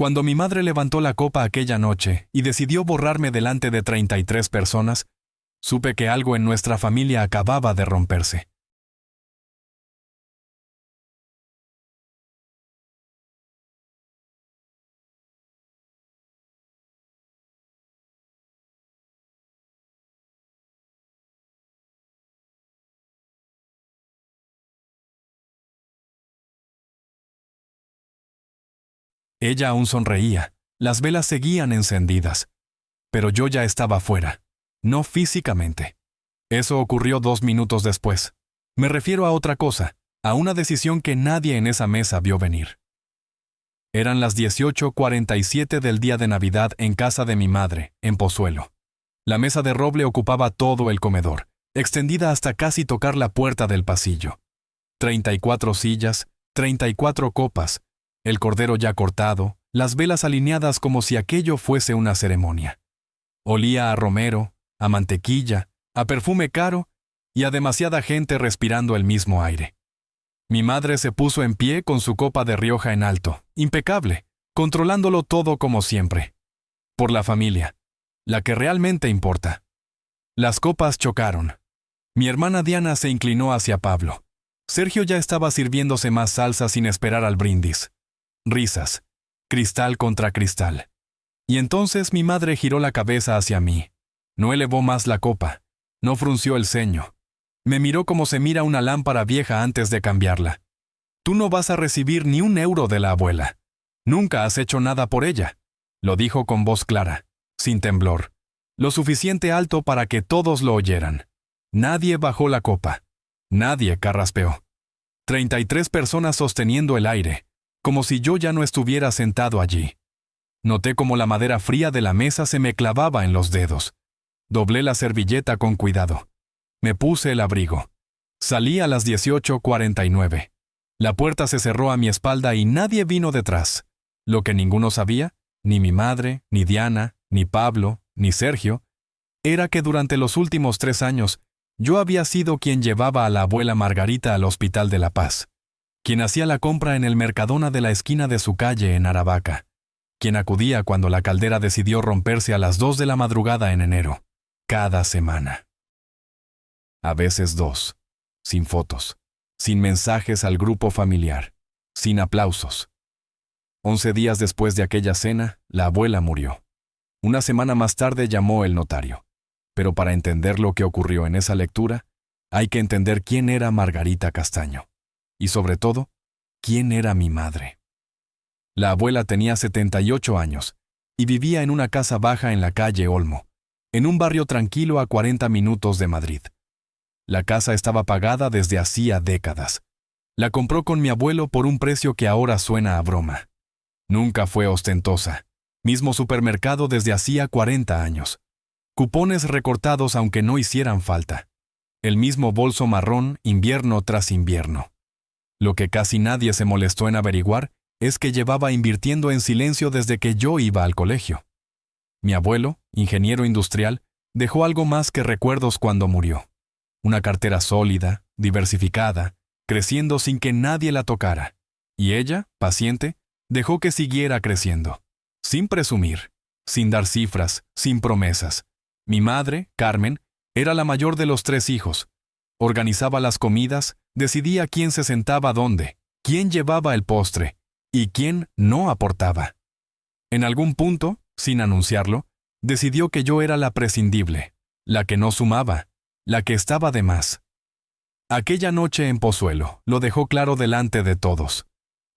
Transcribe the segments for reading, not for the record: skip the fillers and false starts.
Cuando mi madre levantó la copa aquella noche y decidió borrarme delante de 33 personas, supe que algo en nuestra familia acababa de romperse. Ella aún sonreía, las velas seguían encendidas, pero yo ya estaba fuera, no físicamente. Eso ocurrió 2 minutos después. Me refiero a otra cosa, a una decisión que nadie en esa mesa vio venir. Eran las 18:47 del día de Navidad en casa de mi madre, en Pozuelo. La mesa de roble ocupaba todo el comedor, extendida hasta casi tocar la puerta del pasillo. 34 sillas, 34 copas, el cordero ya cortado, las velas alineadas como si aquello fuese una ceremonia. Olía a romero, a mantequilla, a perfume caro y a demasiada gente respirando el mismo aire. Mi madre se puso en pie con su copa de Rioja en alto, impecable, controlándolo todo como siempre. Por la familia, la que realmente importa. Las copas chocaron. Mi hermana Diana se inclinó hacia Pablo. Sergio ya estaba sirviéndose más salsa sin esperar al brindis. Risas. Cristal contra cristal. Y entonces mi madre giró la cabeza hacia mí. No elevó más la copa. No frunció el ceño. Me miró como se mira una lámpara vieja antes de cambiarla. Tú no vas a recibir ni un euro de la abuela. Nunca has hecho nada por ella. Lo dijo con voz clara, sin temblor. Lo suficiente alto para que todos lo oyeran. Nadie bajó la copa. Nadie carraspeó. 33 personas sosteniendo el aire, como si yo ya no estuviera sentado allí. Noté como la madera fría de la mesa se me clavaba en los dedos. Doblé la servilleta con cuidado. Me puse el abrigo. Salí a las 18:49. La puerta se cerró a mi espalda y nadie vino detrás. Lo que ninguno sabía, ni mi madre, ni Diana, ni Pablo, ni Sergio, era que durante los últimos 3 años yo había sido quien llevaba a la abuela Margarita al Hospital de la Paz, quien hacía la compra en el Mercadona de la esquina de su calle en Aravaca, quien acudía cuando la caldera decidió romperse a las 2 de la madrugada en enero, cada semana. A veces 2, sin fotos, sin mensajes al grupo familiar, sin aplausos. 11 días después de aquella cena, la abuela murió. Una semana más tarde llamó el notario. Pero para entender lo que ocurrió en esa lectura, hay que entender quién era Margarita Castaño. Y sobre todo, quién era mi madre. La abuela tenía 78 años y vivía en una casa baja en la calle Olmo, en un barrio tranquilo a 40 minutos de Madrid. La casa estaba pagada desde hacía décadas. La compró con mi abuelo por un precio que ahora suena a broma. Nunca fue ostentosa. Mismo supermercado desde hacía 40 años. Cupones recortados aunque no hicieran falta. El mismo bolso marrón invierno tras invierno. Lo que casi nadie se molestó en averiguar es que llevaba invirtiendo en silencio desde que yo iba al colegio. Mi abuelo, ingeniero industrial, dejó algo más que recuerdos cuando murió. Una cartera sólida, diversificada, creciendo sin que nadie la tocara. Y ella, paciente, dejó que siguiera creciendo. Sin presumir, sin dar cifras, sin promesas. Mi madre, Carmen, era la mayor de los 3 hijos. Organizaba las comidas, decidía quién se sentaba dónde, quién llevaba el postre y quién no aportaba. En algún punto, sin anunciarlo, decidió que yo era la prescindible, la que no sumaba, la que estaba de más. Aquella noche en Pozuelo lo dejó claro delante de todos.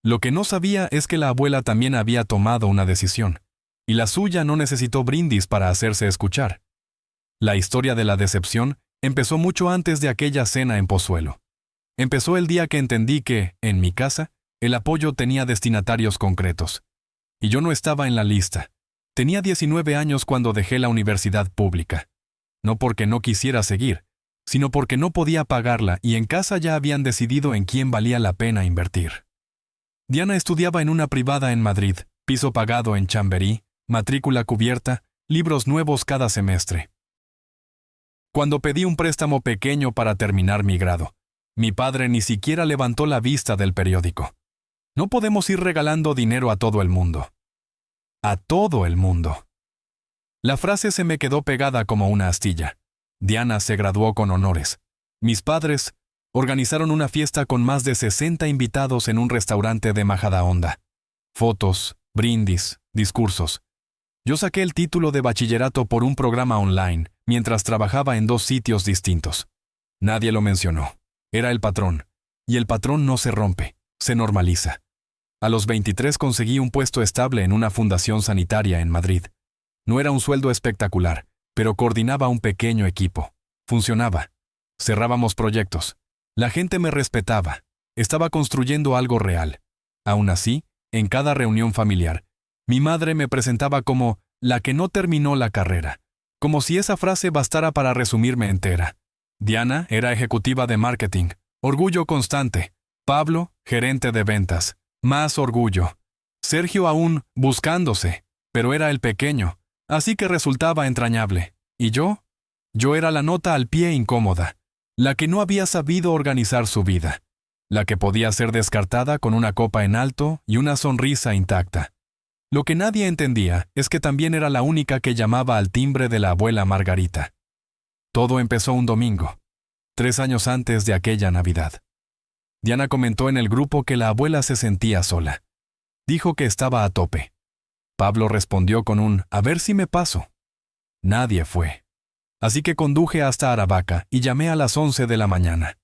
Lo que no sabía es que la abuela también había tomado una decisión, y la suya no necesitó brindis para hacerse escuchar. La historia de la decepción empezó mucho antes de aquella cena en Pozuelo. Empezó el día que entendí que, en mi casa, el apoyo tenía destinatarios concretos. Y yo no estaba en la lista. Tenía 19 años cuando dejé la universidad pública. No porque no quisiera seguir, sino porque no podía pagarla y en casa ya habían decidido en quién valía la pena invertir. Diana estudiaba en una privada en Madrid, piso pagado en Chamberí, matrícula cubierta, libros nuevos cada semestre. Cuando pedí un préstamo pequeño para terminar mi grado, mi padre ni siquiera levantó la vista del periódico. No podemos ir regalando dinero a todo el mundo. a todo el mundo. La frase se me quedó pegada como una astilla. Diana se graduó con honores. Mis padres organizaron una fiesta con más de 60 invitados en un restaurante de Majadahonda. Fotos, brindis, discursos. Yo saqué el título de bachillerato por un programa online, mientras trabajaba en 2 sitios distintos. Nadie lo mencionó. Era el patrón. Y el patrón no se rompe, se normaliza. A los 23 conseguí un puesto estable en una fundación sanitaria en Madrid. No era un sueldo espectacular, pero coordinaba un pequeño equipo. Funcionaba. Cerrábamos proyectos. La gente me respetaba. Estaba construyendo algo real. Aún así, en cada reunión familiar, mi madre me presentaba como la que no terminó la carrera, como si esa frase bastara para resumirme entera. Diana era ejecutiva de marketing, orgullo constante. Pablo, gerente de ventas, más orgullo. Sergio aún buscándose, pero era el pequeño, así que resultaba entrañable. ¿Y yo? Yo era la nota al pie incómoda, la que no había sabido organizar su vida, la que podía ser descartada con una copa en alto y una sonrisa intacta. Lo que nadie entendía es que también era la única que llamaba al timbre de la abuela Margarita. Todo empezó un domingo, 3 años antes de aquella Navidad. Diana comentó en el grupo que la abuela se sentía sola. Dijo que estaba a tope. Pablo respondió con un «a ver si me paso». Nadie fue. Así que conduje hasta Aravaca y llamé a las 11 de la mañana.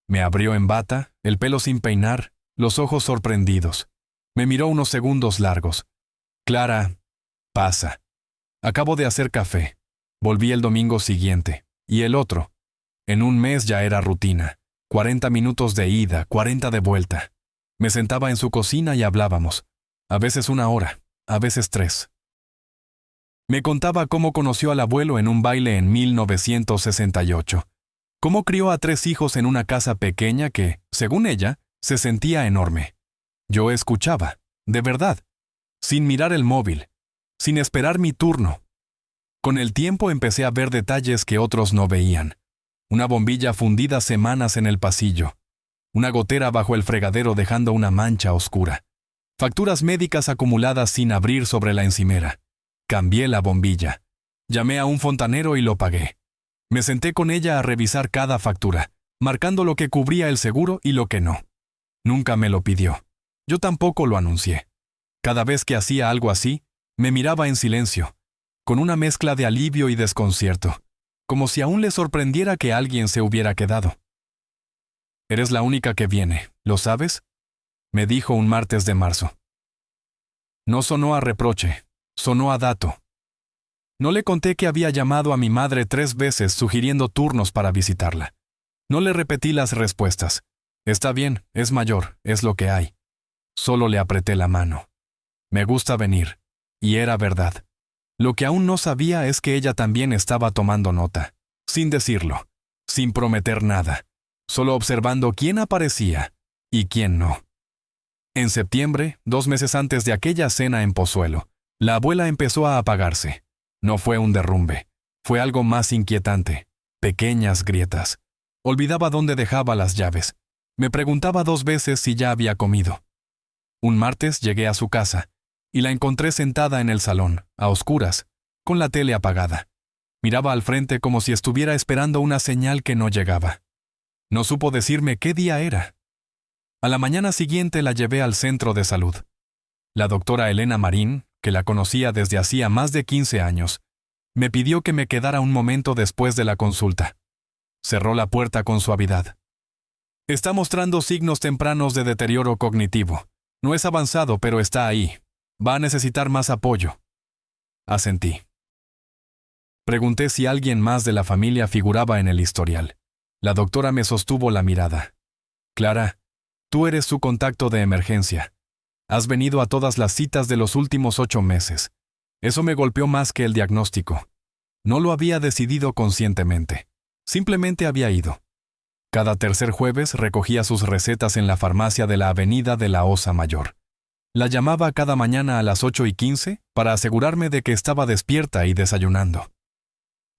Me abrió en bata, el pelo sin peinar, los ojos sorprendidos. Me miró unos segundos largos. «Clara, pasa. Acabo de hacer café». Volví el domingo siguiente. Y el otro. En un mes ya era rutina. 40 minutos de ida, 40 de vuelta. Me sentaba en su cocina y hablábamos. A veces 1 hora, a veces 3. Me contaba cómo conoció al abuelo en un baile en 1968. Cómo crió a 3 hijos en una casa pequeña que, según ella, se sentía enorme. Yo escuchaba, de verdad, sin mirar el móvil, sin esperar mi turno. Con el tiempo empecé a ver detalles que otros no veían. Una bombilla fundida semanas en el pasillo. Una gotera bajo el fregadero dejando una mancha oscura. Facturas médicas acumuladas sin abrir sobre la encimera. Cambié la bombilla. Llamé a un fontanero y lo pagué. Me senté con ella a revisar cada factura, marcando lo que cubría el seguro y lo que no. Nunca me lo pidió. Yo tampoco lo anuncié. Cada vez que hacía algo así, me miraba en silencio, con una mezcla de alivio y desconcierto, como si aún le sorprendiera que alguien se hubiera quedado. «Eres la única que viene, ¿lo sabes?», me dijo un martes de marzo. No sonó a reproche, sonó a dato. No le conté que había llamado a mi madre 3 veces sugiriendo turnos para visitarla. No le repetí las respuestas. Está bien, es mayor, es lo que hay. Solo le apreté la mano. Me gusta venir. Y era verdad. Lo que aún no sabía es que ella también estaba tomando nota, sin decirlo, sin prometer nada, solo observando quién aparecía y quién no. En septiembre, 2 meses antes de aquella cena en Pozuelo, la abuela empezó a apagarse. No fue un derrumbe, fue algo más inquietante, pequeñas grietas. Olvidaba dónde dejaba las llaves. Me preguntaba 2 veces si ya había comido. Un martes llegué a su casa y la encontré sentada en el salón, a oscuras, con la tele apagada. Miraba al frente como si estuviera esperando una señal que no llegaba. No supo decirme qué día era. A la mañana siguiente la llevé al centro de salud. La doctora Elena Marín, que la conocía desde hacía más de 15 años, me pidió que me quedara un momento después de la consulta. Cerró la puerta con suavidad. «Está mostrando signos tempranos de deterioro cognitivo. No es avanzado, pero está ahí. Va a necesitar más apoyo». Asentí. Pregunté si alguien más de la familia figuraba en el historial. La doctora me sostuvo la mirada. «Clara, tú eres su contacto de emergencia. Has venido a todas las citas de los últimos 8 meses. Eso me golpeó más que el diagnóstico. No lo había decidido conscientemente. Simplemente había ido. Cada tercer jueves recogía sus recetas en la farmacia de la avenida de la Osa Mayor. La llamaba cada mañana a las 8:15 para asegurarme de que estaba despierta y desayunando.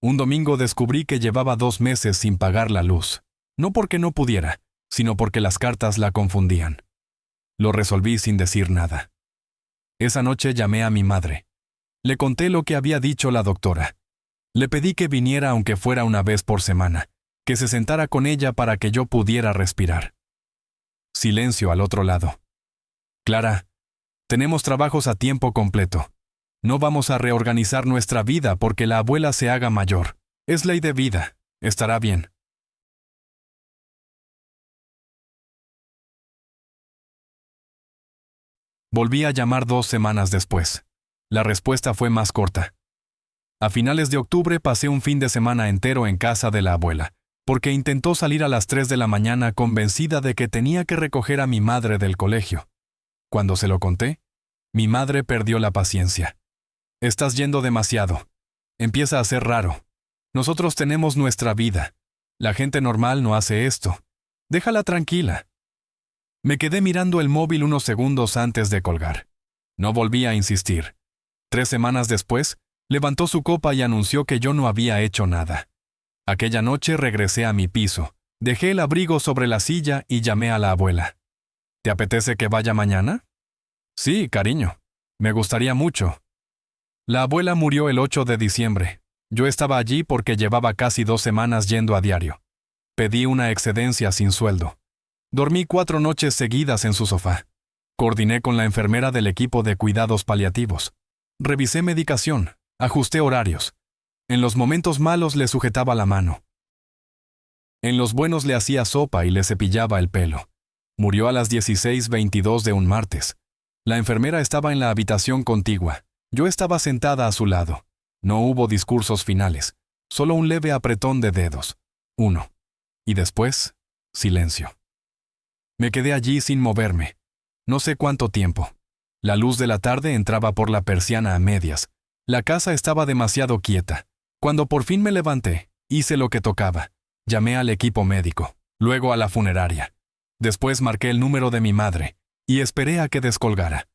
Un domingo descubrí que llevaba 2 meses sin pagar la luz. No porque no pudiera, sino porque las cartas la confundían. Lo resolví sin decir nada. Esa noche llamé a mi madre. Le conté lo que había dicho la doctora. Le pedí que viniera aunque fuera una vez por semana, que se sentara con ella para que yo pudiera respirar. Silencio al otro lado. Clara, tenemos trabajos a tiempo completo. No vamos a reorganizar nuestra vida porque la abuela se haga mayor. Es ley de vida. Estará bien. Volví a llamar 2 semanas después. La respuesta fue más corta. A finales de octubre pasé un fin de semana entero en casa de la abuela, porque intentó salir a las 3 de la mañana convencida de que tenía que recoger a mi madre del colegio. Cuando se lo conté, mi madre perdió la paciencia. Estás yendo demasiado. Empieza a ser raro. Nosotros tenemos nuestra vida. La gente normal no hace esto. Déjala tranquila. Me quedé mirando el móvil unos segundos antes de colgar. No volví a insistir. 3 semanas después, levantó su copa y anunció que yo no había hecho nada. Aquella noche regresé a mi piso, dejé el abrigo sobre la silla y llamé a la abuela. ¿Te apetece que vaya mañana? Sí, cariño. Me gustaría mucho. La abuela murió el 8 de diciembre. Yo estaba allí porque llevaba casi 2 semanas yendo a diario. Pedí una excedencia sin sueldo. Dormí 4 noches seguidas en su sofá. Coordiné con la enfermera del equipo de cuidados paliativos. Revisé medicación, ajusté horarios. En los momentos malos le sujetaba la mano. En los buenos le hacía sopa y le cepillaba el pelo. Murió a las 16:22 de un martes. La enfermera estaba en la habitación contigua. Yo estaba sentada a su lado. No hubo discursos finales, solo un leve apretón de dedos. 1. Y después, silencio. Me quedé allí sin moverme. No sé cuánto tiempo. La luz de la tarde entraba por la persiana a medias. La casa estaba demasiado quieta. Cuando por fin me levanté, hice lo que tocaba. Llamé al equipo médico, luego a la funeraria. Después marqué el número de mi madre y esperé a que descolgara.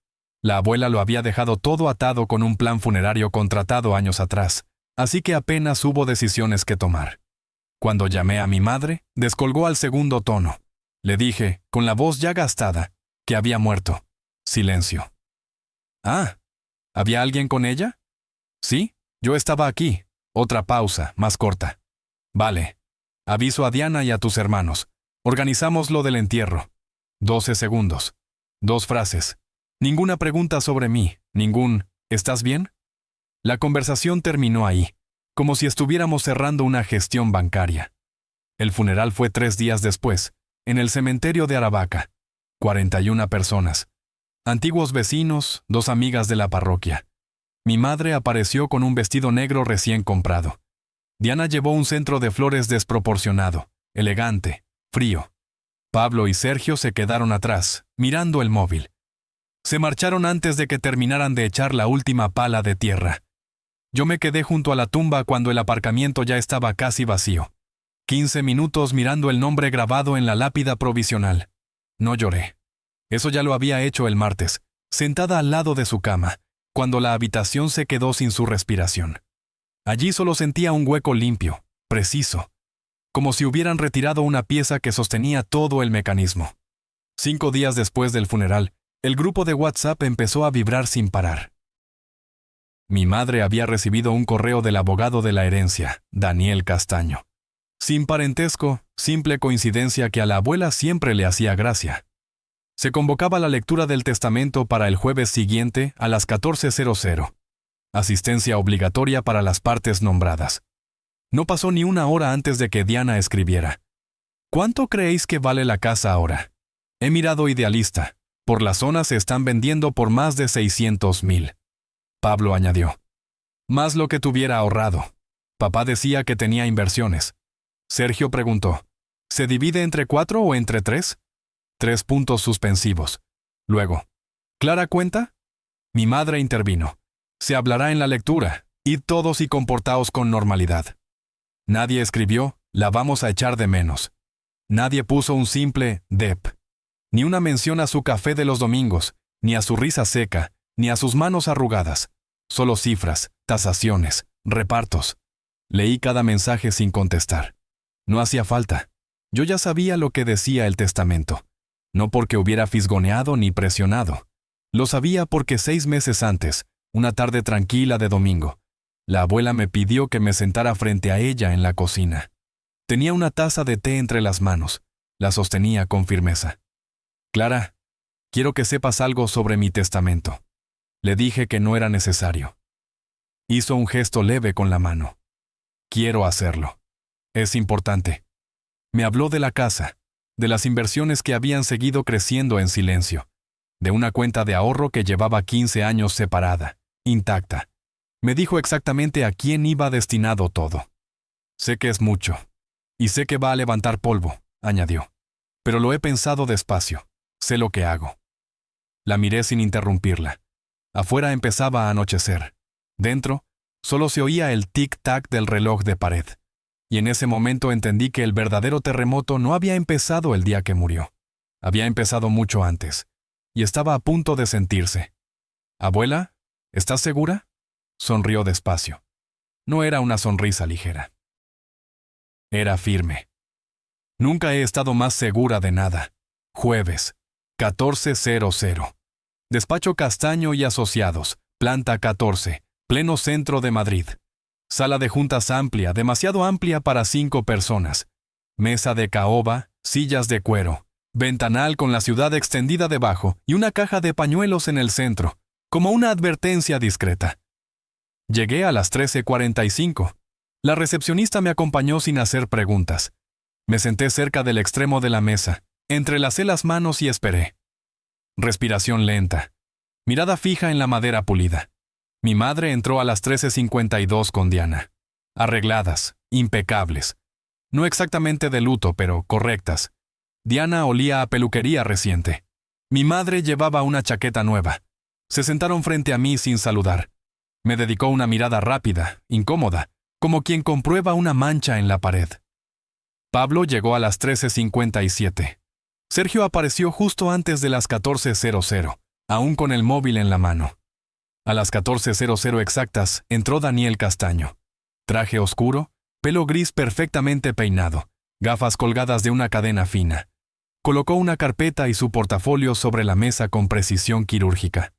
La abuela lo había dejado todo atado con un plan funerario contratado años atrás, así que apenas hubo decisiones que tomar. Cuando llamé a mi madre, descolgó al segundo tono. Le dije, con la voz ya gastada, que había muerto. Silencio. Ah, ¿había alguien con ella? Sí, yo estaba aquí. Otra pausa, más corta. Vale. Aviso a Diana y a tus hermanos. Organizamos lo del entierro. 12 segundos. 2 frases. Ninguna pregunta sobre mí, ningún ¿estás bien? La conversación terminó ahí, como si estuviéramos cerrando una gestión bancaria. El funeral fue 3 días después, en el cementerio de Aravaca. 41 personas. Antiguos vecinos, 2 amigas de la parroquia. Mi madre apareció con un vestido negro recién comprado. Diana llevó un centro de flores desproporcionado, elegante, frío. Pablo y Sergio se quedaron atrás, mirando el móvil. Se marcharon antes de que terminaran de echar la última pala de tierra. Yo me quedé junto a la tumba cuando el aparcamiento ya estaba casi vacío. 15 minutos mirando el nombre grabado en la lápida provisional. No lloré. Eso ya lo había hecho el martes, sentada al lado de su cama, cuando la habitación se quedó sin su respiración. Allí solo sentía un hueco limpio, preciso, como si hubieran retirado una pieza que sostenía todo el mecanismo. 5 días después del funeral, el grupo de WhatsApp empezó a vibrar sin parar. Mi madre había recibido un correo del abogado de la herencia, Daniel Castaño. Sin parentesco, simple coincidencia que a la abuela siempre le hacía gracia. Se convocaba la lectura del testamento para el jueves siguiente a las 14:00. Asistencia obligatoria para las partes nombradas. No pasó ni una hora antes de que Diana escribiera. ¿Cuánto creéis que vale la casa ahora? He mirado idealista. Por la zona se están vendiendo por más de 600,000. Pablo añadió. Más lo que tuviera ahorrado. Papá decía que tenía inversiones. Sergio preguntó. ¿Se divide entre 4 o entre 3? 3 puntos suspensivos. Luego. ¿Clara cuenta? Mi madre intervino. Se hablará en la lectura. Id todos y comportaos con normalidad. Nadie escribió, la vamos a echar de menos. Nadie puso un simple dep. Ni una mención a su café de los domingos, ni a su risa seca, ni a sus manos arrugadas. Solo cifras, tasaciones, repartos. Leí cada mensaje sin contestar. No hacía falta. Yo ya sabía lo que decía el testamento. No porque hubiera fisgoneado ni presionado. Lo sabía porque 6 meses antes, Una tarde tranquila de domingo. La abuela me pidió que me sentara frente a ella en la cocina. Tenía una taza de té entre las manos. La sostenía con firmeza. Clara, quiero que sepas algo sobre mi testamento. Le dije que no era necesario. Hizo un gesto leve con la mano. Quiero hacerlo. Es importante. Me habló de la casa, de las inversiones que habían seguido creciendo en silencio, de una cuenta de ahorro que llevaba 15 años separada, intacta. Me dijo exactamente a quién iba destinado todo. Sé que es mucho, y sé que va a levantar polvo, añadió. Pero lo he pensado despacio. Sé lo que hago. La miré sin interrumpirla. Afuera empezaba a anochecer. Dentro, solo se oía el tic-tac del reloj de pared. Y en ese momento entendí que el verdadero terremoto no había empezado el día que murió. Había empezado mucho antes. Y estaba a punto de sentirse. «Abuela, ¿estás segura?», sonrió despacio. No era una sonrisa ligera. Era firme. Nunca he estado más segura de nada. Jueves, 14:00. Despacho Castaño y Asociados, planta 14, pleno centro de Madrid. Sala de juntas amplia, demasiado amplia para 5 personas. Mesa de caoba, sillas de cuero, ventanal con la ciudad extendida debajo y una caja de pañuelos en el centro, como una advertencia discreta. Llegué a las 13:45. La recepcionista me acompañó sin hacer preguntas. Me senté cerca del extremo de la mesa, entrelacé las manos y esperé. Respiración lenta. Mirada fija en la madera pulida. Mi madre entró a las 13:52 con Diana. Arregladas, impecables. No exactamente de luto, pero correctas. Diana olía a peluquería reciente. Mi madre llevaba una chaqueta nueva. Se sentaron frente a mí sin saludar. Me dedicó una mirada rápida, incómoda, como quien comprueba una mancha en la pared. Pablo llegó a las 13:57. Sergio apareció justo antes de las 14:00, aún con el móvil en la mano. A las 14:00 exactas entró Daniel Castaño. Traje oscuro, pelo gris perfectamente peinado, gafas colgadas de una cadena fina. Colocó una carpeta y su portafolio sobre la mesa con precisión quirúrgica.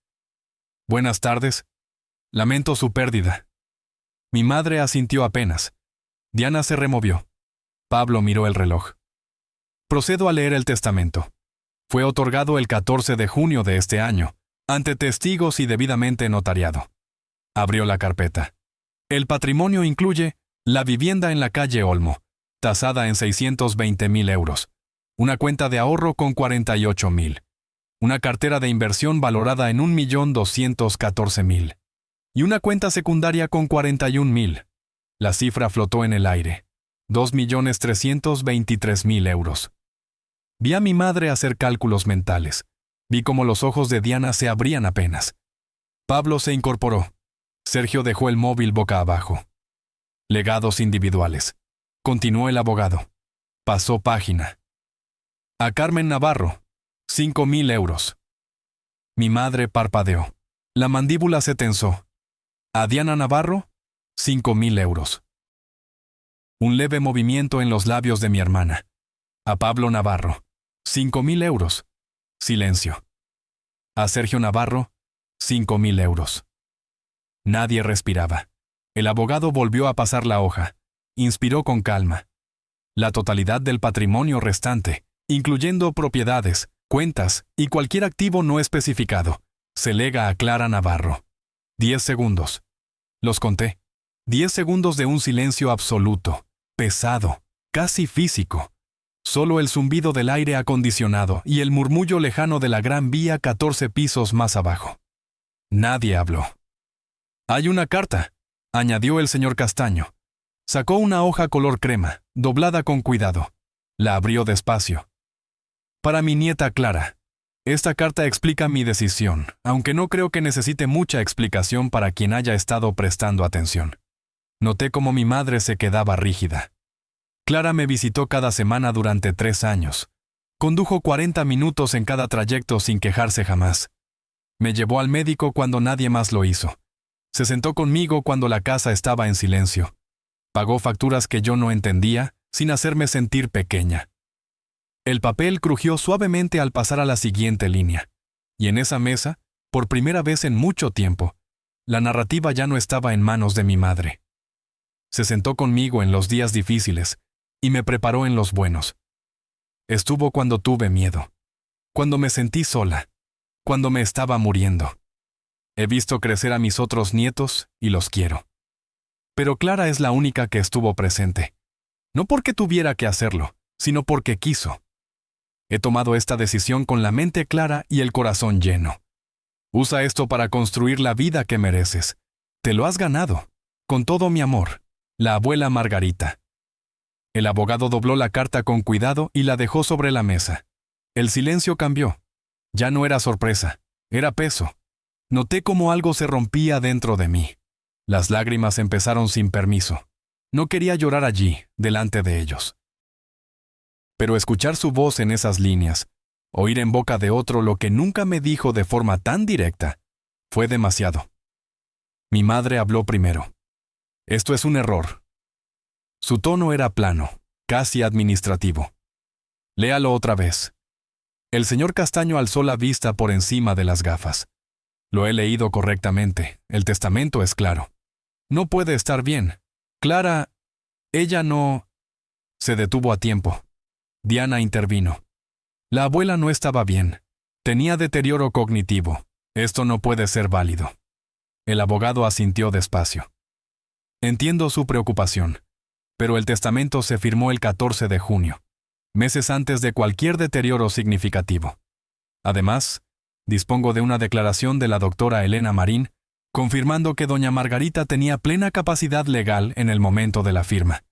«Buenas tardes. Lamento su pérdida». Mi madre asintió apenas. Diana se removió. Pablo miró el reloj. Procedo a leer el testamento. Fue otorgado el 14 de junio de este año, ante testigos y debidamente notariado. Abrió la carpeta. El patrimonio incluye la vivienda en la calle Olmo, tasada en 620.000 euros, una cuenta de ahorro con 48.000, una cartera de inversión valorada en 1.214.000 y una cuenta secundaria con 41.000. La cifra flotó en el aire. 2.323.000 euros. Vi a mi madre hacer cálculos mentales. Vi cómo los ojos de Diana se abrían apenas. Pablo se incorporó. Sergio dejó el móvil boca abajo. Legados individuales. Continuó el abogado. Pasó página. A Carmen Navarro, 5.000 euros. Mi madre parpadeó. La mandíbula se tensó. A Diana Navarro, 5.000 euros. Un leve movimiento en los labios de mi hermana. A Pablo Navarro, 5.000 euros. Silencio. A Sergio Navarro, 5.000 euros. Nadie respiraba. El abogado volvió a pasar la hoja. Inspiró con calma. La totalidad del patrimonio restante, incluyendo propiedades, cuentas y cualquier activo no especificado, se lega a Clara Navarro. 10 segundos. Los conté. 10 segundos de un silencio absoluto, pesado, casi físico. Solo el zumbido del aire acondicionado y el murmullo lejano de la Gran Vía 14 pisos más abajo. Nadie habló. «Hay una carta», añadió el señor Castaño. Sacó una hoja color crema, doblada con cuidado. La abrió despacio. «Para mi nieta Clara. Esta carta explica mi decisión, aunque no creo que necesite mucha explicación para quien haya estado prestando atención». Noté cómo mi madre se quedaba rígida. Clara me visitó cada semana durante 3 años. Condujo 40 minutos en cada trayecto sin quejarse jamás. Me llevó al médico cuando nadie más lo hizo. Se sentó conmigo cuando la casa estaba en silencio. Pagó facturas que yo no entendía, sin hacerme sentir pequeña. El papel crujió suavemente al pasar a la siguiente línea. Y en esa mesa, por primera vez en mucho tiempo, La narrativa ya no estaba en manos de mi madre. Se sentó conmigo en los días difíciles y me preparó en los buenos. Estuvo cuando tuve miedo, cuando me sentí sola, cuando me estaba muriendo. He visto crecer a mis otros nietos y los quiero. Pero Clara es la única que estuvo presente. No porque tuviera que hacerlo, sino porque quiso. He tomado esta decisión con la mente clara y el corazón lleno. Usa esto para construir la vida que mereces. Te lo has ganado. Con todo mi amor. La abuela Margarita. El abogado dobló la carta con cuidado y la dejó sobre la mesa. El silencio cambió. Ya no era sorpresa, era peso. Noté cómo algo se rompía dentro de mí. Las lágrimas empezaron sin permiso. No quería llorar allí, delante de ellos. Pero escuchar su voz en esas líneas, oír en boca de otro lo que nunca me dijo de forma tan directa, fue demasiado. Mi madre habló primero. Esto es un error. Su tono era plano, casi administrativo. Léalo otra vez. El señor Castaño alzó la vista por encima de las gafas. Lo he leído correctamente, el testamento es claro. No puede estar bien. Clara, ella no... Se detuvo a tiempo. Diana intervino. La abuela no estaba bien. Tenía deterioro cognitivo. Esto no puede ser válido. El abogado asintió despacio. Entiendo su preocupación, pero el testamento se firmó el 14 de junio, meses antes de cualquier deterioro significativo. Además, dispongo de una declaración de la doctora Elena Marín, confirmando que doña Margarita tenía plena capacidad legal en el momento de la firma.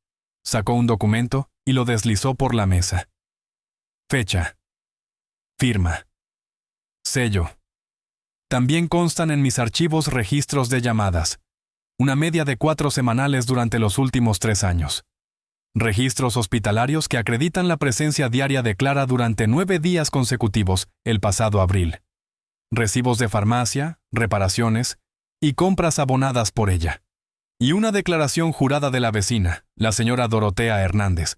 Sacó un documento y lo deslizó por la mesa. Fecha. Firma. Sello. También constan en mis archivos registros de llamadas, una media de 4 semanales durante los últimos 3 años. Registros hospitalarios que acreditan la presencia diaria de Clara durante 9 días consecutivos el pasado abril. Recibos de farmacia, reparaciones y compras abonadas por ella. Y una declaración jurada de la vecina, la señora Dorotea Hernández,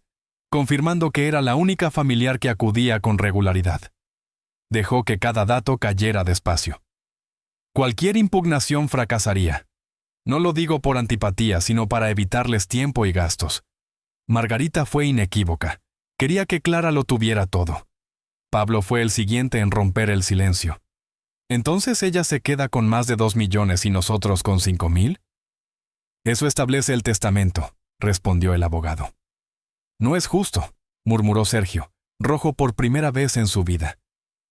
confirmando que era la única familiar que acudía con regularidad. Dejó que cada dato cayera despacio. Cualquier impugnación fracasaría. No lo digo por antipatía, sino para evitarles tiempo y gastos. Margarita fue inequívoca. Quería que Clara lo tuviera todo. Pablo fue el siguiente en romper el silencio. ¿Entonces ella se queda con más de 2 millones y nosotros con 5,000? Eso establece el testamento, respondió el abogado. No es justo, murmuró Sergio, rojo por primera vez en su vida.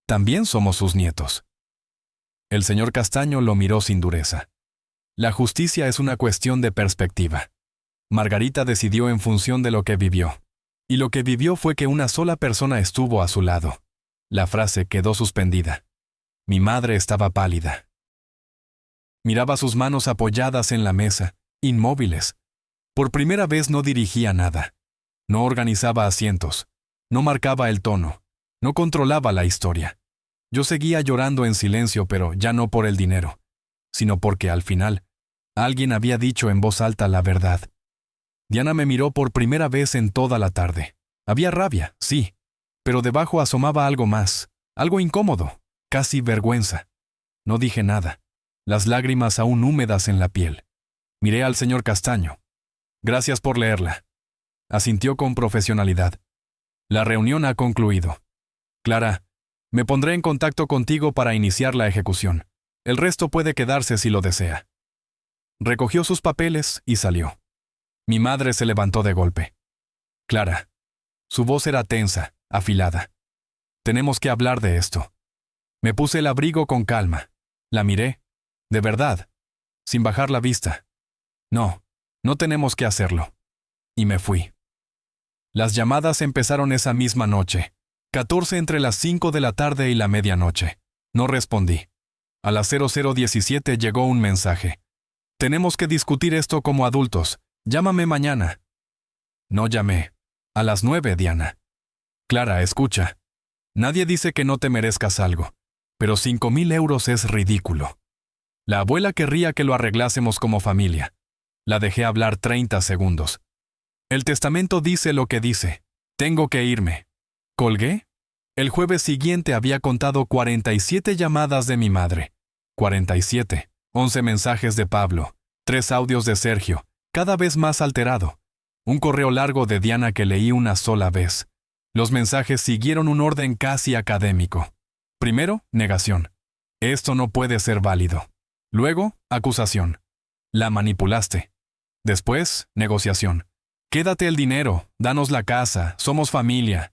También somos sus nietos. El señor Castaño lo miró sin dureza. La justicia es una cuestión de perspectiva. Margarita decidió en función de lo que vivió. Y lo que vivió fue que una sola persona estuvo a su lado. La frase quedó suspendida. Mi madre estaba pálida. Miraba sus manos apoyadas en la mesa, inmóviles. Por primera vez no dirigía nada. No organizaba asientos. No marcaba el tono. No controlaba la historia. Yo seguía llorando en silencio, pero ya no por el dinero, sino porque al final, alguien había dicho en voz alta la verdad. Diana me miró por primera vez en toda la tarde. Había rabia, sí, pero debajo asomaba algo más, algo incómodo, casi vergüenza. No dije nada, las lágrimas aún húmedas en la piel. Miré al señor Castaño. Gracias por leerla. Asintió con profesionalidad. La reunión ha concluido. Clara, me pondré en contacto contigo para iniciar la ejecución. El resto puede quedarse si lo desea. Recogió sus papeles y salió. Mi madre se levantó de golpe. Clara. Su voz era tensa, afilada. Tenemos que hablar de esto. Me puse el abrigo con calma. La miré. De verdad. Sin bajar la vista. No, no tenemos que hacerlo. Y me fui. Las llamadas empezaron esa misma noche. 14 entre las 5 de la tarde y la medianoche. No respondí. A las 00:17 llegó un mensaje. Tenemos que discutir esto como adultos. Llámame mañana. No llamé. A las 9, Diana. Clara, escucha. Nadie dice que no te merezcas algo, pero 5,000 euros es ridículo. La abuela querría que lo arreglásemos como familia. La dejé hablar 30 segundos. El testamento dice lo que dice. Tengo que irme. ¿Colgué? El jueves siguiente había contado 47 llamadas de mi madre. 47. 11 mensajes de Pablo, 3 audios de Sergio, cada vez más alterado, un correo largo de Diana que leí una sola vez. Los mensajes siguieron un orden casi académico. Primero, negación. Esto no puede ser válido. Luego, acusación. La manipulaste. Después, negociación. Quédate el dinero, danos la casa, somos familia.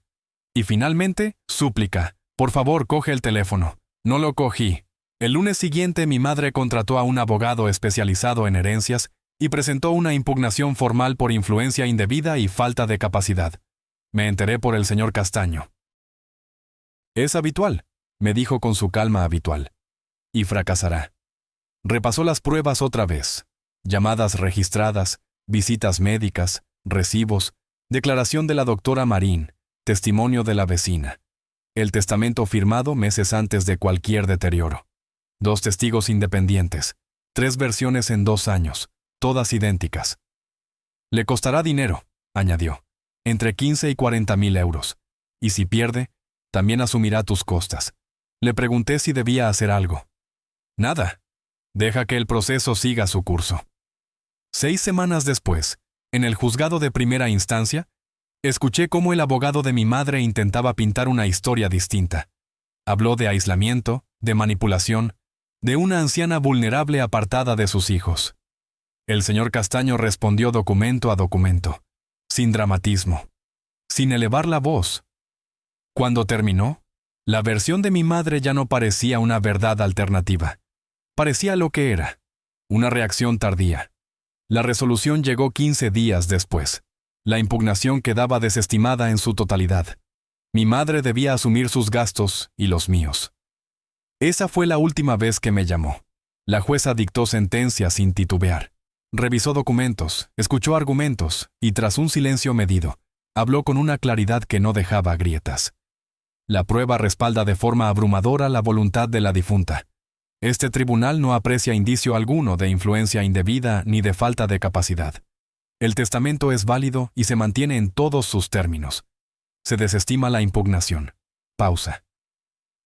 Y finalmente, súplica. Por favor, coge el teléfono. No lo cogí. El lunes siguiente mi madre contrató a un abogado especializado en herencias y presentó una impugnación formal por influencia indebida y falta de capacidad. Me enteré por el señor Castaño. Es habitual, me dijo con su calma habitual. Y fracasará. Repasó las pruebas otra vez. Llamadas registradas, visitas médicas, recibos, declaración de la doctora Marín, testimonio de la vecina. El testamento firmado meses antes de cualquier deterioro. 2 testigos independientes, 3 versiones en 2 años, todas idénticas. Le costará dinero, añadió, entre 15 y 40.000 euros. Y si pierde, también asumirá tus costas. Le pregunté si debía hacer algo. Nada. Deja que el proceso siga su curso. 6 semanas después, en el juzgado de primera instancia, escuché cómo el abogado de mi madre intentaba pintar una historia distinta. Habló de aislamiento, de manipulación, de una anciana vulnerable apartada de sus hijos. El señor Castaño respondió documento a documento, sin dramatismo, sin elevar la voz. Cuando terminó, la versión de mi madre ya no parecía una verdad alternativa. Parecía lo que era, una reacción tardía. La resolución llegó 15 días después. La impugnación quedaba desestimada en su totalidad. Mi madre debía asumir sus gastos y los míos. Esa fue la última vez que me llamó. La jueza dictó sentencia sin titubear. Revisó documentos, escuchó argumentos y tras un silencio medido, habló con una claridad que no dejaba grietas. La prueba respalda de forma abrumadora la voluntad de la difunta. Este tribunal no aprecia indicio alguno de influencia indebida ni de falta de capacidad. El testamento es válido y se mantiene en todos sus términos. Se desestima la impugnación. Pausa.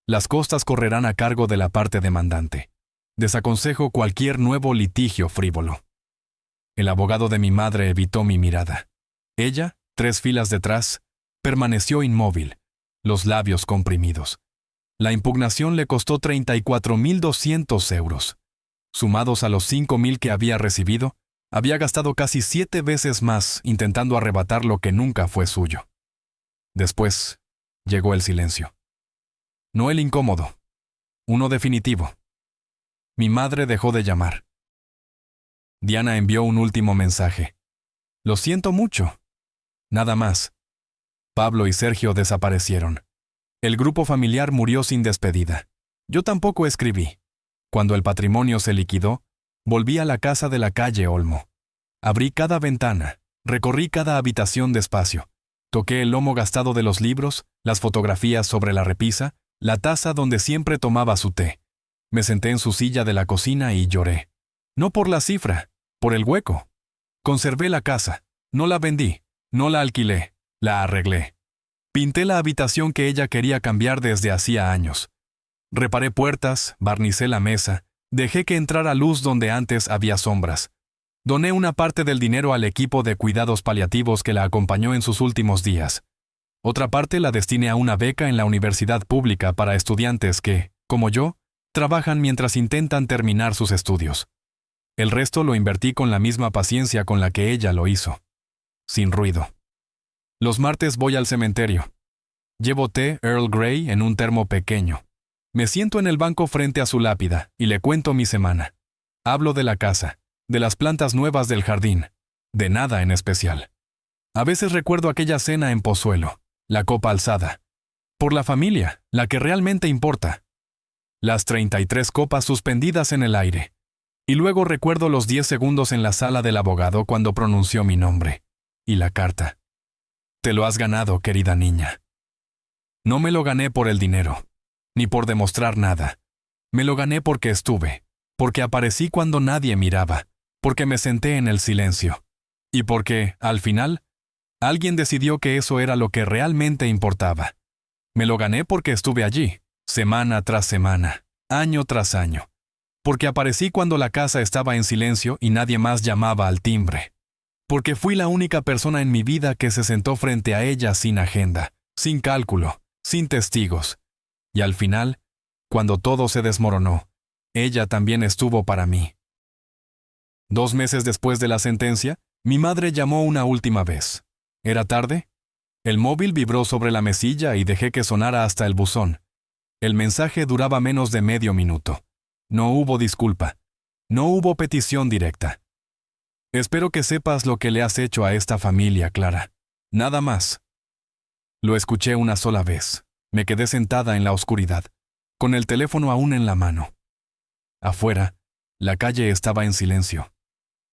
Las costas correrán a cargo de la parte demandante. Desaconsejo cualquier nuevo litigio frívolo. El abogado de mi madre evitó mi mirada. Ella, 3 filas detrás, permaneció inmóvil, los labios comprimidos. La impugnación le costó 34.200 euros. Sumados a los 5.000 que había recibido, había gastado casi 7 veces más intentando arrebatar lo que nunca fue suyo. Después, llegó el silencio. No el incómodo, uno definitivo. Mi madre dejó de llamar. Diana envió un último mensaje. Lo siento mucho. Nada más. Pablo y Sergio desaparecieron. El grupo familiar murió sin despedida. Yo tampoco escribí. Cuando el patrimonio se liquidó, volví a la casa de la calle Olmo. Abrí cada ventana, recorrí cada habitación despacio. Toqué el lomo gastado de los libros, las fotografías sobre la repisa, la taza donde siempre tomaba su té. Me senté en su silla de la cocina y lloré. No por la cifra, por el hueco. Conservé la casa, no la vendí, no la alquilé, la arreglé. Pinté la habitación que ella quería cambiar desde hacía años. Reparé puertas, barnicé la mesa, dejé que entrara luz donde antes había sombras. Doné una parte del dinero al equipo de cuidados paliativos que la acompañó en sus últimos días. Otra parte la destiné a una beca en la universidad pública para estudiantes que, como yo, trabajan mientras intentan terminar sus estudios. El resto lo invertí con la misma paciencia con la que ella lo hizo. Sin ruido. Los martes voy al cementerio. Llevo té Earl Grey en un termo pequeño. Me siento en el banco frente a su lápida y le cuento mi semana. Hablo de la casa, de las plantas nuevas del jardín, de nada en especial. A veces recuerdo aquella cena en Pozuelo, la copa alzada. Por la familia, la que realmente importa. Las 33 copas suspendidas en el aire. Y luego recuerdo los 10 segundos en la sala del abogado cuando pronunció mi nombre. Y la carta. Te lo has ganado, querida niña. No me lo gané por el dinero, ni por demostrar nada. Me lo gané porque estuve, porque aparecí cuando nadie miraba, porque me senté en el silencio. Y porque, al final, alguien decidió que eso era lo que realmente importaba. Me lo gané porque estuve allí, semana tras semana, año tras año. Porque aparecí cuando la casa estaba en silencio y nadie más llamaba al timbre. Porque fui la única persona en mi vida que se sentó frente a ella sin agenda, sin cálculo, sin testigos. Y al final, cuando todo se desmoronó, ella también estuvo para mí. 2 meses después de la sentencia, mi madre llamó una última vez. ¿Era tarde? El móvil vibró sobre la mesilla y dejé que sonara hasta el buzón. El mensaje duraba menos de medio minuto. No hubo disculpa. No hubo petición directa. Espero que sepas lo que le has hecho a esta familia, Clara. Nada más. Lo escuché una sola vez. Me quedé sentada en la oscuridad, con el teléfono aún en la mano. Afuera, la calle estaba en silencio.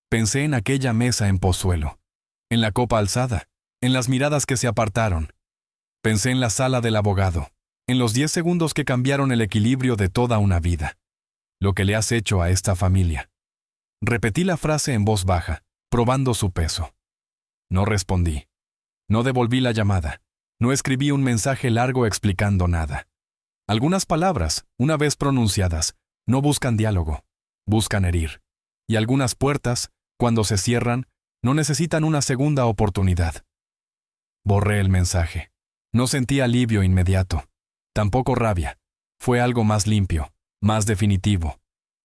Pensé en aquella mesa en Pozuelo, en la copa alzada, en las miradas que se apartaron. Pensé en la sala del abogado, en los 10 segundos que cambiaron el equilibrio de toda una vida. Lo que le has hecho a esta familia. Repetí la frase en voz baja, probando su peso. No respondí. No devolví la llamada. No escribí un mensaje largo explicando nada. Algunas palabras, una vez pronunciadas, no buscan diálogo, buscan herir. Y algunas puertas, cuando se cierran, no necesitan una segunda oportunidad. Borré el mensaje. No sentí alivio inmediato. Tampoco rabia. Fue algo más limpio, más definitivo.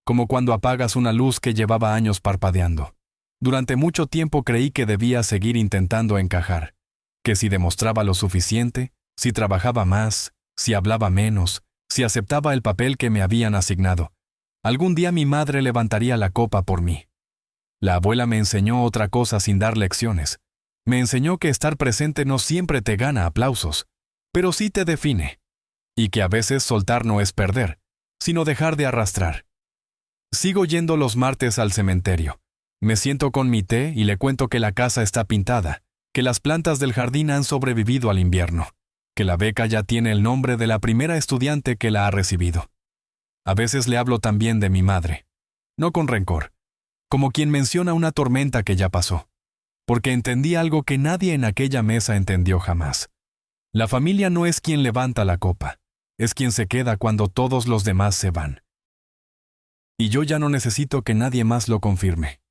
Como cuando apagas una luz que llevaba años parpadeando. Durante mucho tiempo creí que debía seguir intentando encajar. Que si demostraba lo suficiente, si trabajaba más, si hablaba menos, si aceptaba el papel que me habían asignado, algún día mi madre levantaría la copa por mí. La abuela me enseñó otra cosa sin dar lecciones. Me enseñó que estar presente no siempre te gana aplausos, pero sí te define. Y que a veces soltar no es perder, sino dejar de arrastrar. Sigo yendo los martes al cementerio. Me siento con mi té y le cuento que la casa está pintada, que las plantas del jardín han sobrevivido al invierno, que la beca ya tiene el nombre de la primera estudiante que la ha recibido. A veces le hablo también de mi madre, no con rencor, como quien menciona una tormenta que ya pasó, porque entendí algo que nadie en aquella mesa entendió jamás. La familia no es quien levanta la copa, es quien se queda cuando todos los demás se van. Y yo ya no necesito que nadie más lo confirme.